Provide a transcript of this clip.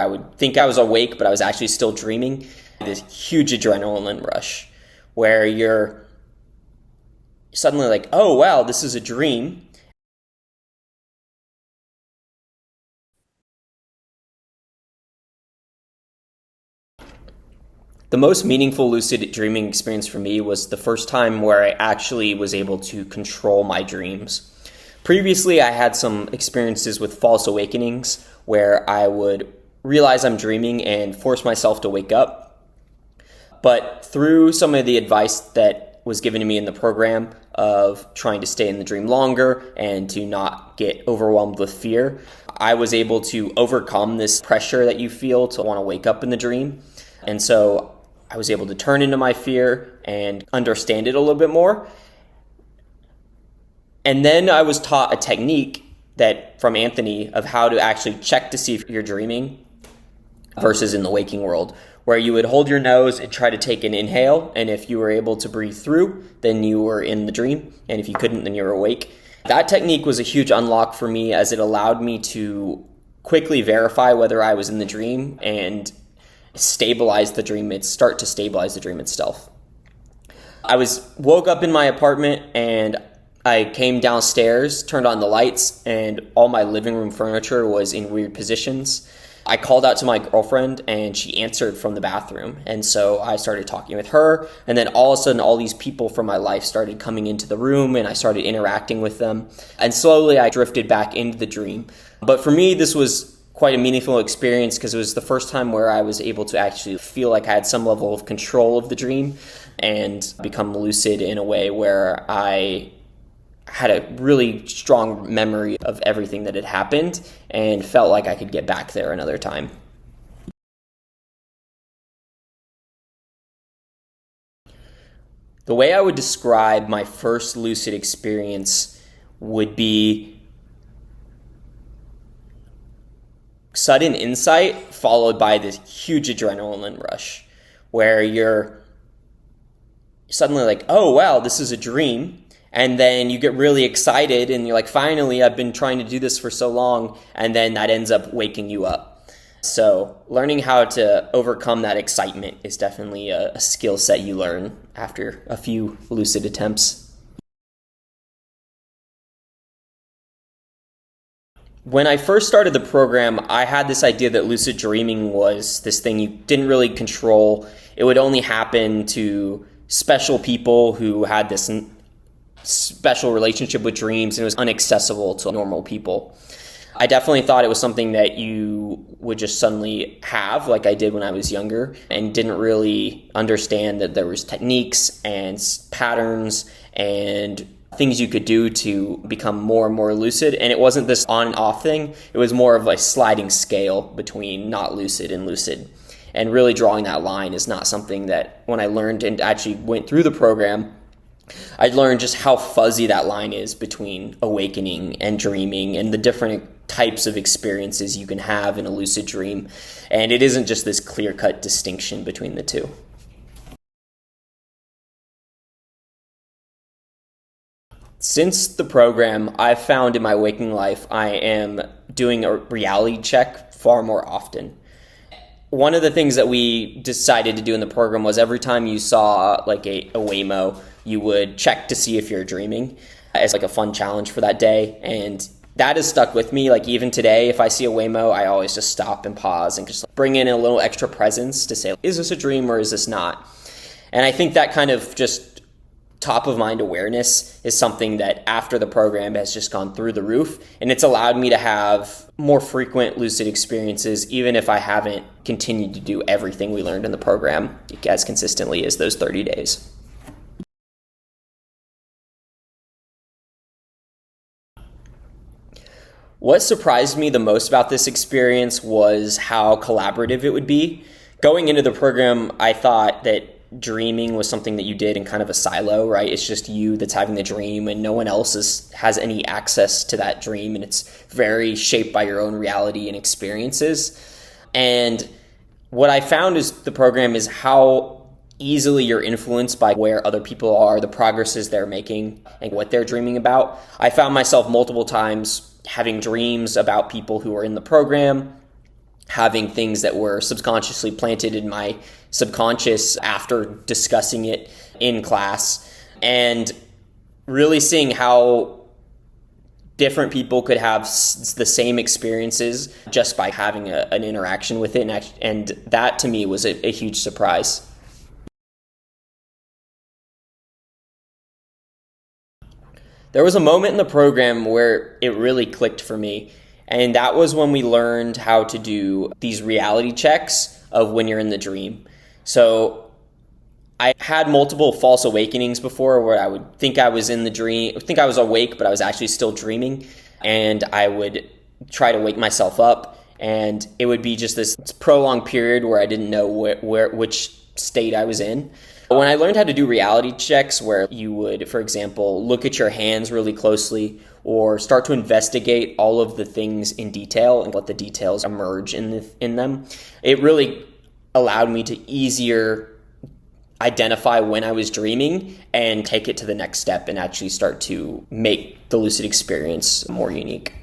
I would think I was awake, but I was actually still dreaming. This huge adrenaline rush where you're suddenly like, oh, wow, this is a dream. The most meaningful lucid dreaming experience for me was the first time where I actually was able to control my dreams. Previously, I had some experiences with false awakenings where I would realize I'm dreaming and force myself to wake up. But through some of the advice that was given to me in the program of trying to stay in the dream longer and to not get overwhelmed with fear, I was able to overcome this pressure that you feel to want to wake up in the dream. And so I was able to turn into my fear and understand it a little bit more. And then I was taught a technique that from Anthony of how to actually check to see if you're dreaming versus in the waking world, where you would hold your nose and try to take an inhale. And if you were able to breathe through, then you were in the dream. And if you couldn't, then you were awake. That technique was a huge unlock for me as it allowed me to quickly verify whether I was in the dream and stabilize the dream, start to stabilize the dream itself. I woke up in my apartment and I came downstairs, turned on the lights, and all my living room furniture was in weird positions. I called out to my girlfriend and she answered from the bathroom. And so I started talking with her, and then all of a sudden all these people from my life started coming into the room and I started interacting with them. And slowly I drifted back into the dream. But for me, this was quite a meaningful experience because it was the first time where I was able to actually feel like I had some level of control of the dream and become lucid in a way where I had a really strong memory of everything that had happened and felt like I could get back there another time. The way I would describe my first lucid experience would be sudden insight followed by this huge adrenaline rush where you're suddenly like, oh, wow, this is a dream. And then you get really excited and you're like, finally, I've been trying to do this for so long. And then that ends up waking you up. So learning how to overcome that excitement is definitely a skill set you learn after a few lucid attempts. When I first started the program, I had this idea that lucid dreaming was this thing you didn't really control. It would only happen to special people who had this special relationship with dreams, and it was inaccessible to normal people. I definitely thought it was something that you would just suddenly have, like I did when I was younger, and didn't really understand that there was techniques and patterns and things you could do to become more and more lucid. And it wasn't this on and off thing. It was more of a sliding scale between not lucid and lucid. And really drawing that line is not something that when I learned and actually went through the program, I learned just how fuzzy that line is between awakening and dreaming and the different types of experiences you can have in a lucid dream. And it isn't just this clear-cut distinction between the two. Since the program, I've found in my waking life, I am doing a reality check far more often. One of the things that we decided to do in the program was every time you saw like a Waymo, you would check to see if you're dreaming as like a fun challenge for that day. And that has stuck with me. Like even today, if I see a Waymo, I always just stop and pause and just bring in a little extra presence to say, is this a dream or is this not? And I think that kind of just top of mind awareness is something that after the program has just gone through the roof, and it's allowed me to have more frequent lucid experiences, even if I haven't continued to do everything we learned in the program as consistently as those 30 days. What surprised me the most about this experience was how collaborative it would be. Going into the program, I thought that dreaming was something that you did in kind of a silo, right? It's just you that's having the dream and no one else has any access to that dream, and it's very shaped by your own reality and experiences. And what I found is the program is how easily you're influenced by where other people are, the progresses they're making, and what they're dreaming about. I found myself multiple times having dreams about people who are in the program, having things that were subconsciously planted in my subconscious after discussing it in class, and really seeing how different people could have the same experiences just by having an interaction with it. And that to me was a huge surprise. There was a moment in the program where it really clicked for me, and that was when we learned how to do these reality checks of when you're in the dream. So I had multiple false awakenings before where I would think I was in the dream, think I was awake, but I was actually still dreaming. And I would try to wake myself up, and it would be just this prolonged period where I didn't know which state I was in. When I learned how to do reality checks where you would, for example, look at your hands really closely or start to investigate all of the things in detail and let the details emerge in them, it really allowed me to easier identify when I was dreaming and take it to the next step and actually start to make the lucid experience more unique.